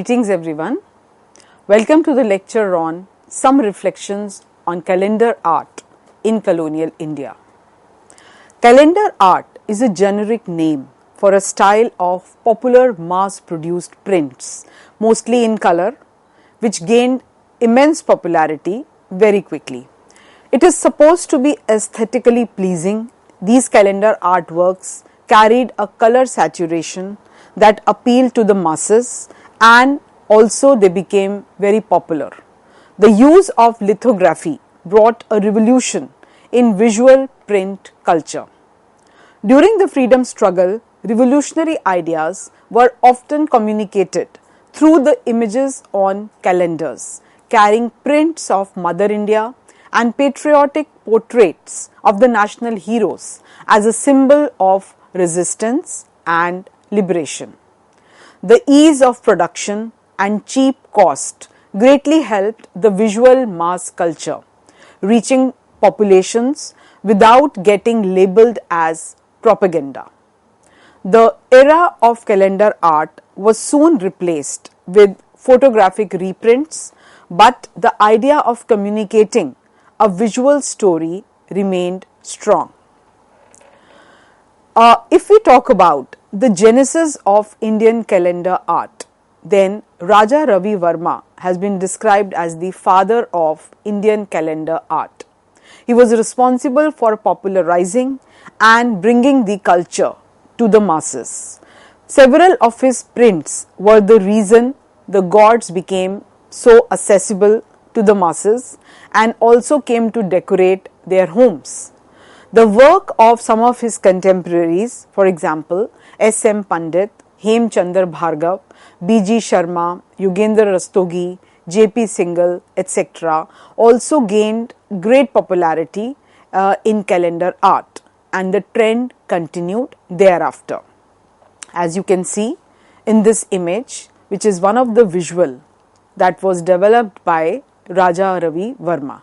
Greetings everyone. Welcome to the lecture on Some Reflections on Calendar Art in Colonial India. Calendar art is a generic name for a style of popular mass-produced prints, mostly in color, which gained immense popularity very quickly. It is supposed to be aesthetically pleasing. These calendar artworks carried a color saturation that appealed to the masses, and also they became very popular. The use of lithography brought a revolution in visual print culture. During the freedom struggle, revolutionary ideas were often communicated through the images on calendars, carrying prints of Mother India and patriotic portraits of the national heroes as a symbol of resistance and liberation. The ease of production and cheap cost greatly helped the visual mass culture, reaching populations without getting labeled as propaganda. The era of calendar art was soon replaced with photographic reprints, but the idea of communicating a visual story remained strong. If we talk about the genesis of Indian calendar art, then Raja Ravi Verma has been described as the father of Indian calendar art. He was responsible for popularizing and bringing the culture to the masses. Several of his prints were the reason the gods became so accessible to the masses and also came to decorate their homes. The work of some of his contemporaries, for example, S.M. Pandit, Hemchandra Bhargav, B.G. Sharma, Yugendra Rastogi, J.P. Singhal, etc., also gained great popularity in calendar art, and the trend continued thereafter. As you can see in this image, which is one of the visual that was developed by Raja Ravi Verma.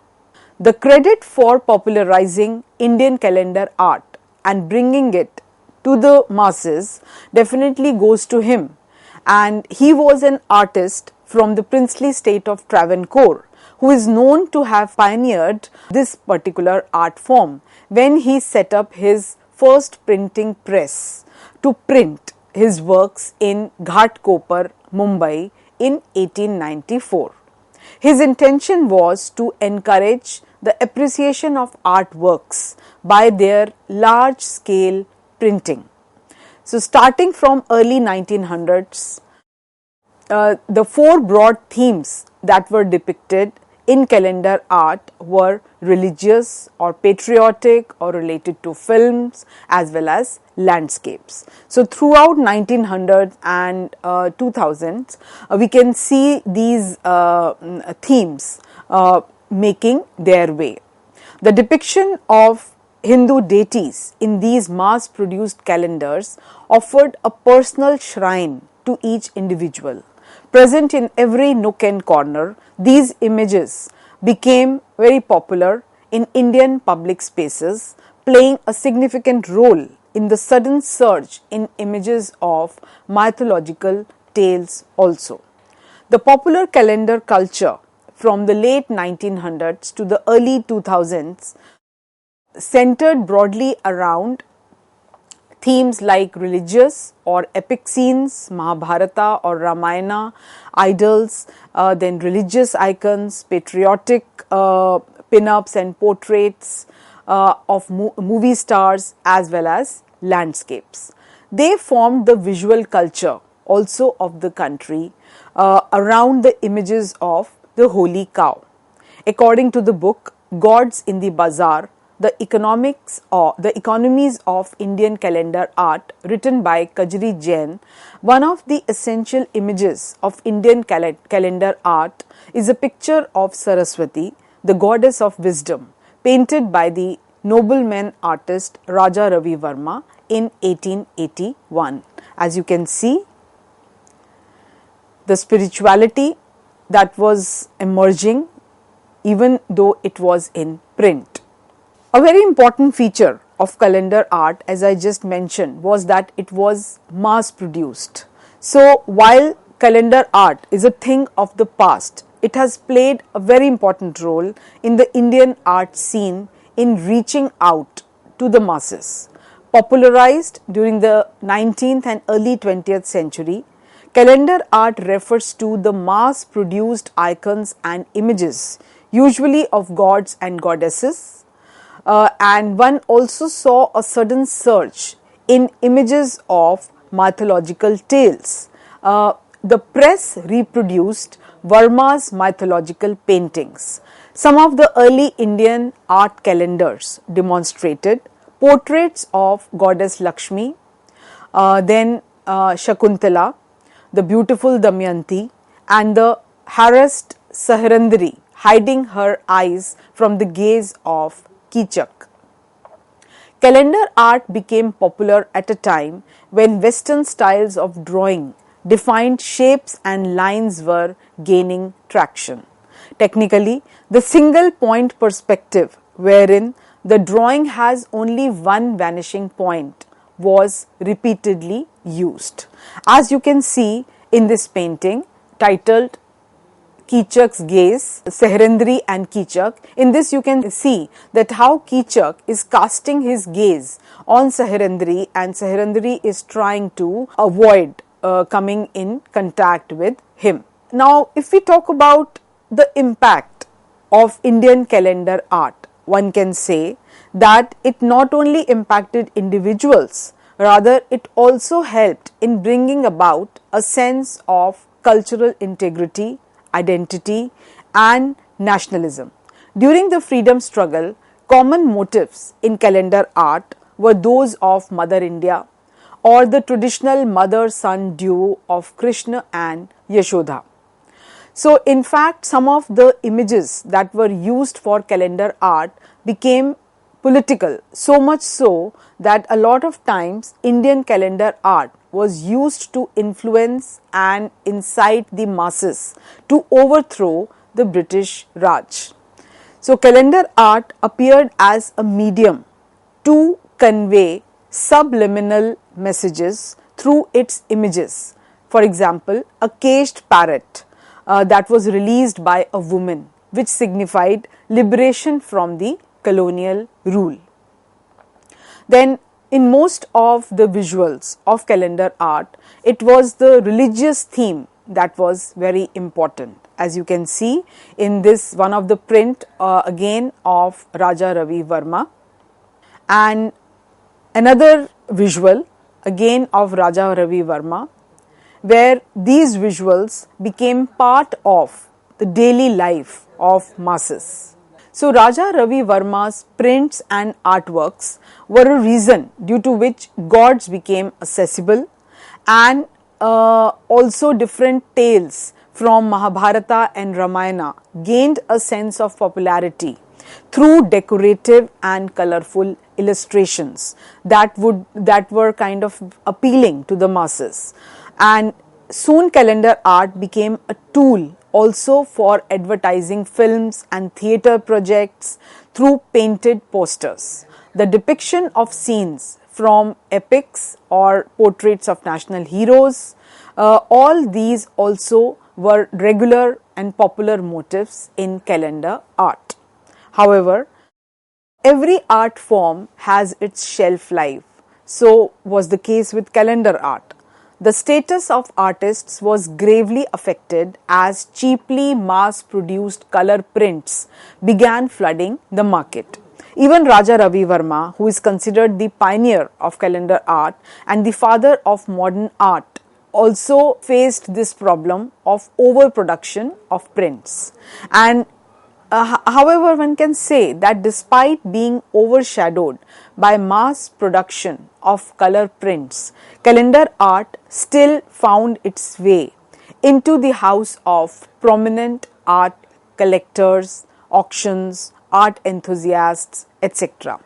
The credit for popularizing Indian calendar art and bringing it to the masses definitely goes to him, and he was an artist from the princely state of Travancore who is known to have pioneered this particular art form when he set up his first printing press to print his works in Ghatkopar, Mumbai in 1894. His intention was to encourage the appreciation of artworks by their large-scale printing. So starting from early 1900s, the four broad themes that were depicted in calendar art were religious or patriotic or related to films as well as landscapes. So throughout 1900s and 2000s, we can see these themes making their way. The depiction of Hindu deities in these mass-produced calendars offered a personal shrine to each individual. Present in every nook and corner, these images became very popular in Indian public spaces, playing a significant role in the sudden surge in images of mythological tales also. The popular calendar culture from the late 1900s to the early 2000s centered broadly around themes like religious or epic scenes, Mahabharata or Ramayana, idols, then religious icons, patriotic pin-ups and portraits of movie stars as well as landscapes. They formed the visual culture also of the country around the images of the holy cow. According to the book Gods in the Bazaar, the economies of Indian calendar art, written by Kajri Jain, one of the essential images of Indian calendar art is a picture of Saraswati, the goddess of wisdom, painted by the nobleman artist Raja Ravi Verma in 1881. As you can see, the spirituality that was emerging even though it was in print. A very important feature of calendar art, as I just mentioned, was that it was mass produced. So while calendar art is a thing of the past, it has played a very important role in the Indian art scene in reaching out to the masses. Popularized during the 19th and early 20th century, calendar art refers to the mass produced icons and images, usually of gods and goddesses, and one also saw a sudden surge in images of mythological tales. The press reproduced Verma's mythological paintings. Some of the early Indian art calendars demonstrated portraits of goddess Lakshmi, then Shakuntala, the beautiful Damayanti, and the harassed Saharandri hiding her eyes from the gaze of Kichak. Calendar art became popular at a time when Western styles of drawing, defined shapes and lines were gaining traction. Technically, the single point perspective, wherein the drawing has only one vanishing point, was repeatedly used. As you can see in this painting titled Kichak's Gaze, Saharandri and Kichak. In this you can see that how Kichak is casting his gaze on Saharandri and Saharandri is trying to avoid coming in contact with him. Now, if we talk about the impact of Indian calendar art, one can say that it not only impacted individuals, rather it also helped in bringing about a sense of cultural integrity, identity and nationalism. During the freedom struggle, common motifs in calendar art were those of Mother India or the traditional mother-son duo of Krishna and Yashoda. So, in fact, some of the images that were used for calendar art became political, so much so that a lot of times Indian calendar art was used to influence and incite the masses to overthrow the British Raj. So, calendar art appeared as a medium to convey subliminal messages through its images. For example, a caged parrot that was released by a woman, which signified liberation from the colonial rule. Then, in most of the visuals of calendar art, it was the religious theme that was very important. As you can see in this one of the print again of Raja Ravi Verma, and another visual again of Raja Ravi Verma, where these visuals became part of the daily life of masses. So, Raja Ravi Verma's prints and artworks were a reason due to which gods became accessible, and also different tales from Mahabharata and Ramayana gained a sense of popularity through decorative and colorful illustrations that were kind of appealing to the masses. And soon calendar art became a tool also for advertising films and theatre projects through painted posters. The depiction of scenes from epics or portraits of national heroes, all these also were regular and popular motifs in calendar art. However, every art form has its shelf life. So was the case with calendar art. The status of artists was gravely affected as cheaply mass-produced color prints began flooding the market. Even Raja Ravi Verma, who is considered the pioneer of calendar art and the father of modern art, also faced this problem of overproduction of prints. And however, one can say that despite being overshadowed by mass production of color prints, calendar art still found its way into the house of prominent art collectors, auctions, art enthusiasts, etc.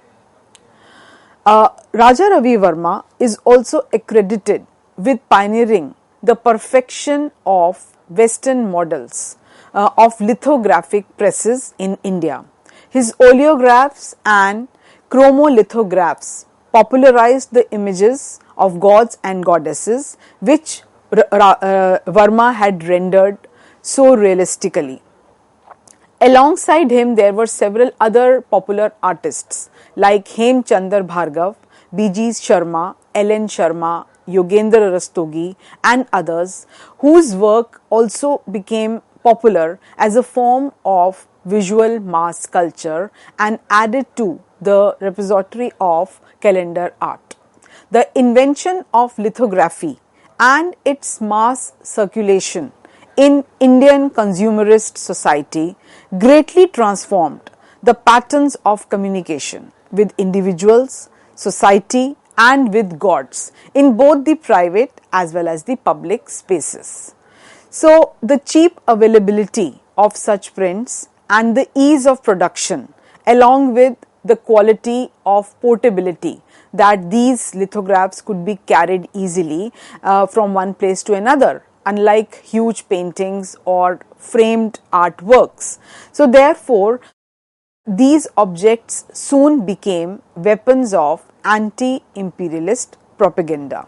Raja Ravi Verma is also accredited with pioneering the perfection of Western models of lithographic presses in India. His oleographs and chromolithographs popularized the images of gods and goddesses, which Verma had rendered so realistically. Alongside him, there were several other popular artists like Hem Chandar Bhargav, B.G. Sharma, L.N. Sharma, Yogendra Rastogi, and others, whose work also became popular as a form of visual mass culture and added to the repository of calendar art. The invention of lithography and its mass circulation in Indian consumerist society greatly transformed the patterns of communication with individuals, society, and with gods in both the private as well as the public spaces. So, the cheap availability of such prints and the ease of production, along with the quality of portability, that these lithographs could be carried easily from one place to another, unlike huge paintings or framed artworks. So, therefore, these objects soon became weapons of anti-imperialist propaganda.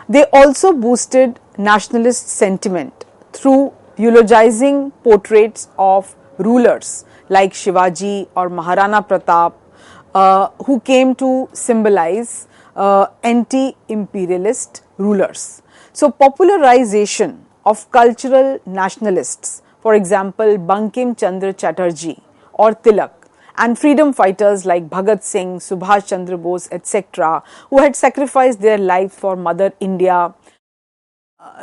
They also boosted nationalist sentiment through eulogizing portraits of rulers like Shivaji or Maharana Pratap, who came to symbolize anti-imperialist rulers. So, popularization of cultural nationalists, for example, Bankim Chandra Chatterjee or Tilak, and freedom fighters like Bhagat Singh, Subhash Chandra Bose, etc., who had sacrificed their lives for Mother India,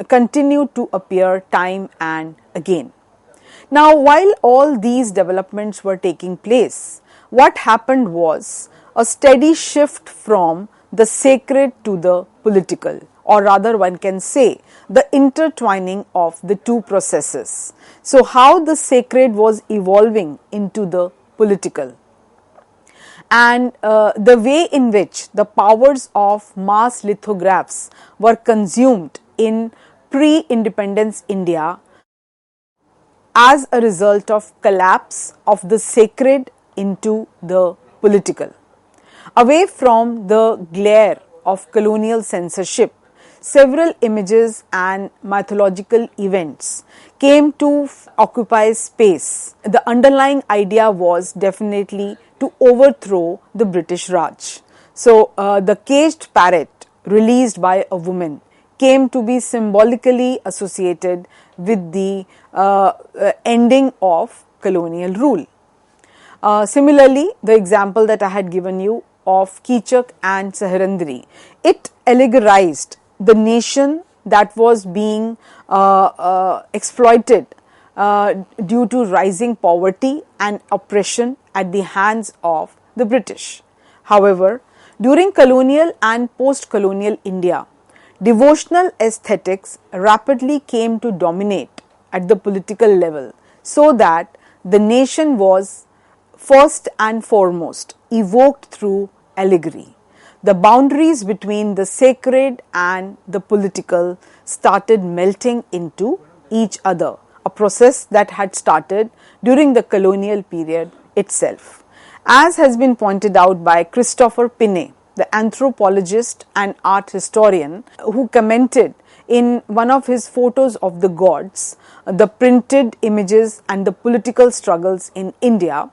continued to appear time and again. Now, while all these developments were taking place, what happened was a steady shift from the sacred to the political, or rather one can say the intertwining of the two processes. So, how the sacred was evolving into the political, and the way in which the powers of mass lithographs were consumed in pre-independence India as a result of collapse of the sacred into the political. Away from the glare of colonial censorship, several images and mythological events came to occupy space. The underlying idea was definitely to overthrow the British Raj. So, the caged parrot released by a woman came to be symbolically associated with the ending of colonial rule. Similarly, the example that I had given you of Kichak and Saharandri, it allegorized the nation that was being exploited due to rising poverty and oppression at the hands of the British. However, during colonial and post-colonial India, devotional aesthetics rapidly came to dominate at the political level, so that the nation was first and foremost evoked through allegory. The boundaries between the sacred and the political started melting into each other, a process that had started during the colonial period itself. As has been pointed out by Christopher Pinney, the anthropologist and art historian, who commented in one of his photos of the gods, the printed images and the political struggles in India,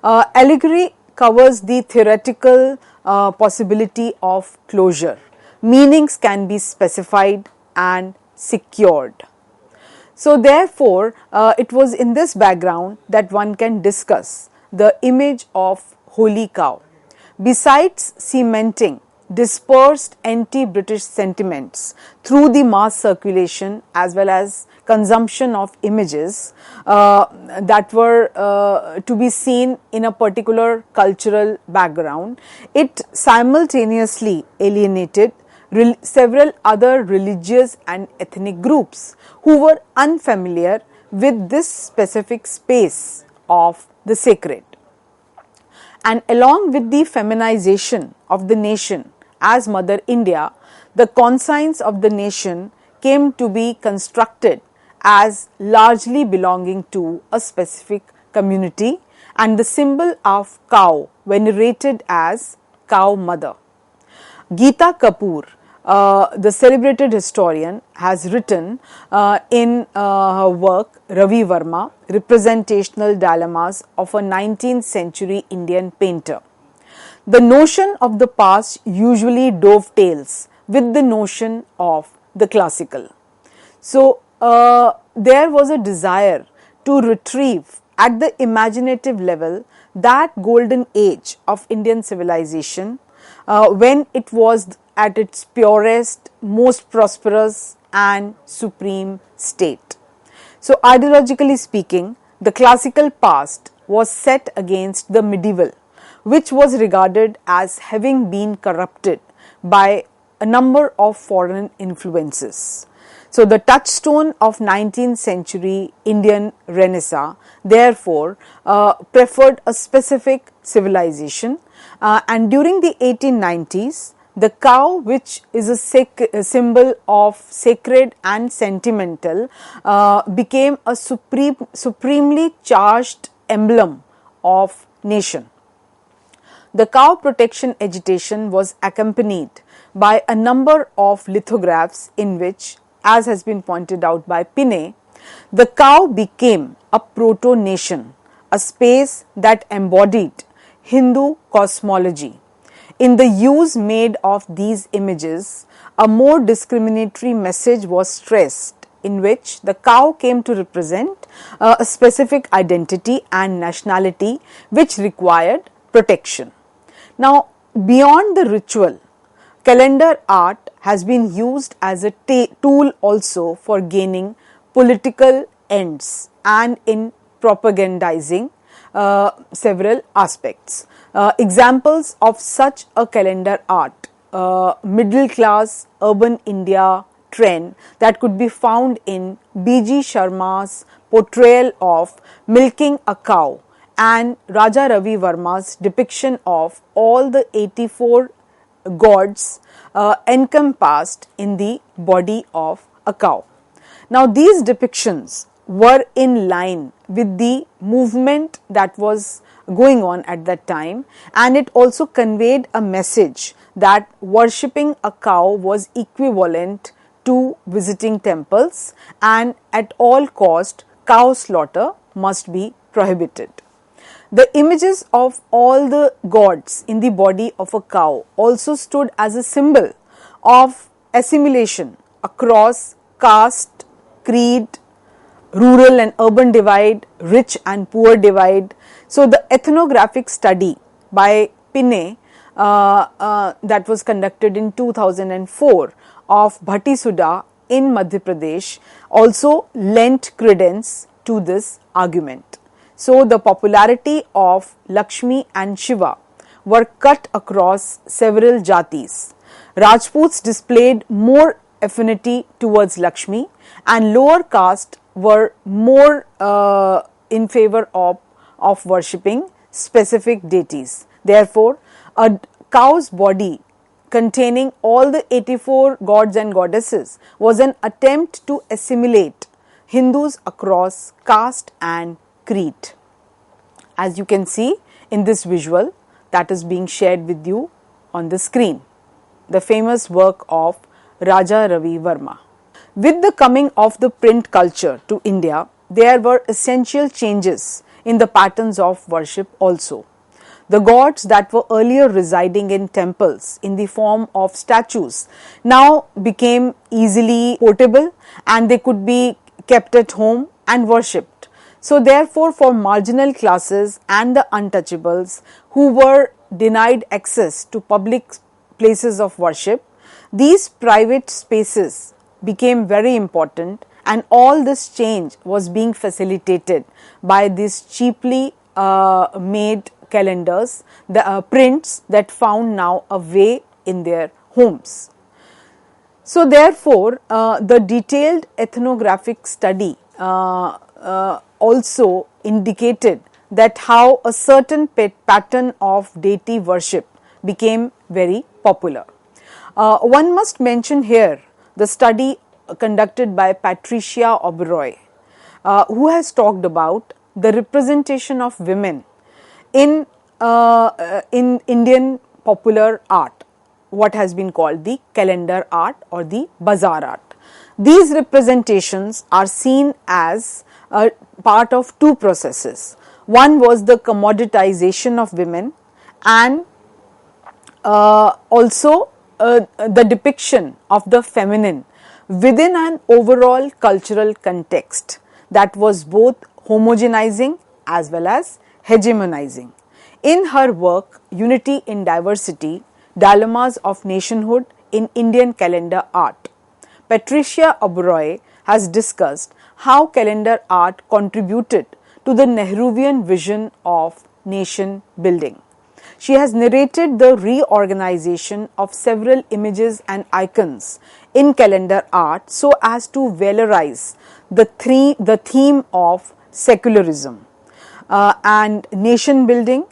allegory covers the theoretical possibility of closure. Meanings can be specified and secured. So, therefore, it was in this background that one can discuss the image of holy cow. Besides cementing dispersed anti-British sentiments through the mass circulation as well as consumption of images that were to be seen in a particular cultural background, it simultaneously alienated several other religious and ethnic groups who were unfamiliar with this specific space of the sacred. And along with the feminization of the nation as Mother India, the conscience of the nation came to be constructed as largely belonging to a specific community, and the symbol of cow venerated as cow mother. Geeta Kapoor the celebrated historian, has written in her work Ravi Verma, Representational Dilemmas of a 19th Century Indian Painter. The notion of the past usually dovetails with the notion of the classical. So, there was a desire to retrieve at the imaginative level that golden age of Indian civilization when it was at its purest, most prosperous and supreme state. So, ideologically speaking, the classical past was set against the medieval, which was regarded as having been corrupted by a number of foreign influences. So, the touchstone of 19th century Indian Renaissance therefore preferred a specific civilization, and during the 1890s, the cow, which is a symbol of sacred and sentimental, became a supremely charged emblem of nation. The cow protection agitation was accompanied by a number of lithographs in which, as has been pointed out by Pinney, the cow became a proto-nation, a space that embodied Hindu cosmology. In the use made of these images, a more discriminatory message was stressed, in which the cow came to represent a specific identity and nationality which required protection. Now, beyond the ritual, calendar art has been used as a tool also for gaining political ends and in propagandizing several aspects. Examples of such a calendar art, middle class urban India trend that could be found in B.G. Sharma's portrayal of milking a cow and Raja Ravi Verma's depiction of all the 84 gods encompassed in the body of a cow. Now, these depictions were in line with the movement that was going on at that time, and it also conveyed a message that worshipping a cow was equivalent to visiting temples, and at all cost cow slaughter must be prohibited. The images of all the gods in the body of a cow also stood as a symbol of assimilation across caste, creed, rural and urban divide, rich and poor divide. So, the ethnographic study by Pinney that was conducted in 2004 of Bhattisuda in Madhya Pradesh also lent credence to this argument. So, the popularity of Lakshmi and Shiva were cut across several jatis. Rajputs displayed more affinity towards Lakshmi, and lower caste were more in favor of worshipping specific deities. Therefore, a cow's body containing all the 84 gods and goddesses was an attempt to assimilate Hindus across caste and creed. As you can see in this visual that is being shared with you on the screen, the famous work of Raja Ravi Verma. With the coming of the print culture to India, there were essential changes in the patterns of worship also. The gods that were earlier residing in temples in the form of statues now became easily portable, and they could be kept at home and worshipped. So, therefore, for marginal classes and the untouchables who were denied access to public places of worship, these private spaces became very important, and all this change was being facilitated by these cheaply made calendars, the prints that found now a way in their homes. So, therefore, the detailed ethnographic study also indicated that how a certain pattern of deity worship became very popular. One must mention here the study conducted by Patricia Oberoi, who has talked about the representation of women in Indian popular art. what has been called the calendar art or the bazaar art. These representations are seen as a part of two processes. One was the commoditization of women, and also the depiction of the feminine within an overall cultural context that was both homogenizing as well as hegemonizing. In her work, Unity in Diversity, Dilemmas of Nationhood in Indian Calendar Art, Patricia Oberoi has discussed how calendar art contributed to the Nehruvian vision of nation building. She has narrated the reorganization of several images and icons in calendar art so as to valorize the theme of secularism and nation building,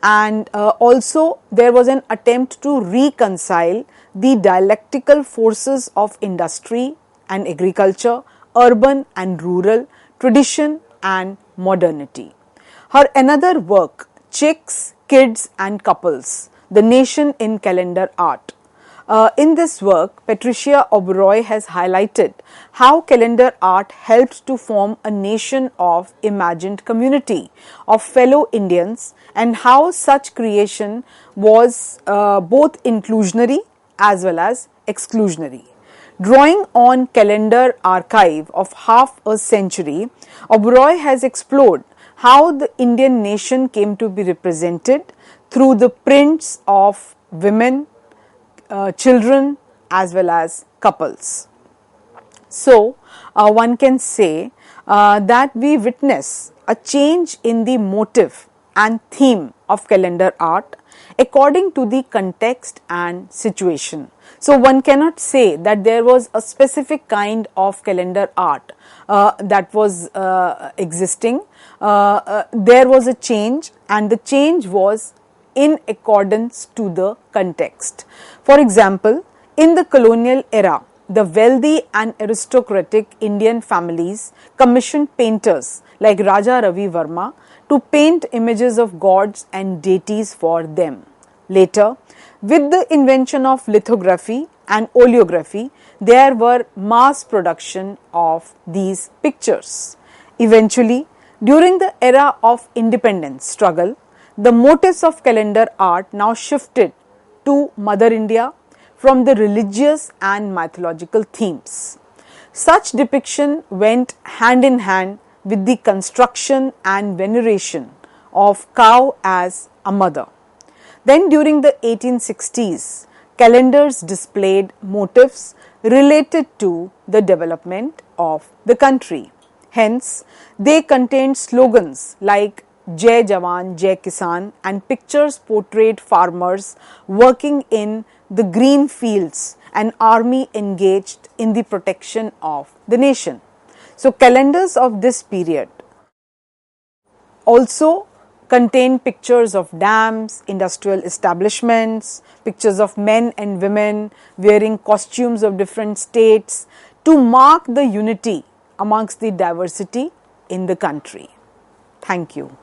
and also there was an attempt to reconcile the dialectical forces of industry and agriculture, urban and rural, tradition and modernity. Her another work, Chicks, Kids and Couples, The Nation in Calendar Art. In this work, Patricia Oberoi has highlighted how calendar art helped to form a nation of imagined community of fellow Indians, and how such creation was both inclusionary as well as exclusionary. Drawing on calendar archive of half a century, Oberoi has explored how the Indian nation came to be represented through the prints of women, children as well as couples. So, one can say that we witness a change in the motive and theme of calendar art according to the context and situation. So, one cannot say that there was a specific kind of calendar art that was existing. There was a change, and the change was in accordance to the context. For example, in the colonial era, the wealthy and aristocratic Indian families commissioned painters like Raja Ravi Verma to paint images of gods and deities for them. Later, with the invention of lithography and oleography, there were mass production of these pictures. Eventually, during the era of independence struggle, the motifs of calendar art now shifted to Mother India from the religious and mythological themes. Such depiction went hand in hand with the construction and veneration of cow as a mother. Then during the 1860s, calendars displayed motifs related to the development of the country. Hence, they contained slogans like Jai Jawan, Jai Kisan, and pictures portrayed farmers working in the green fields, an army engaged in the protection of the nation. So, calendars of this period also contain pictures of dams, industrial establishments, pictures of men and women wearing costumes of different states to mark the unity amongst the diversity in the country. Thank you.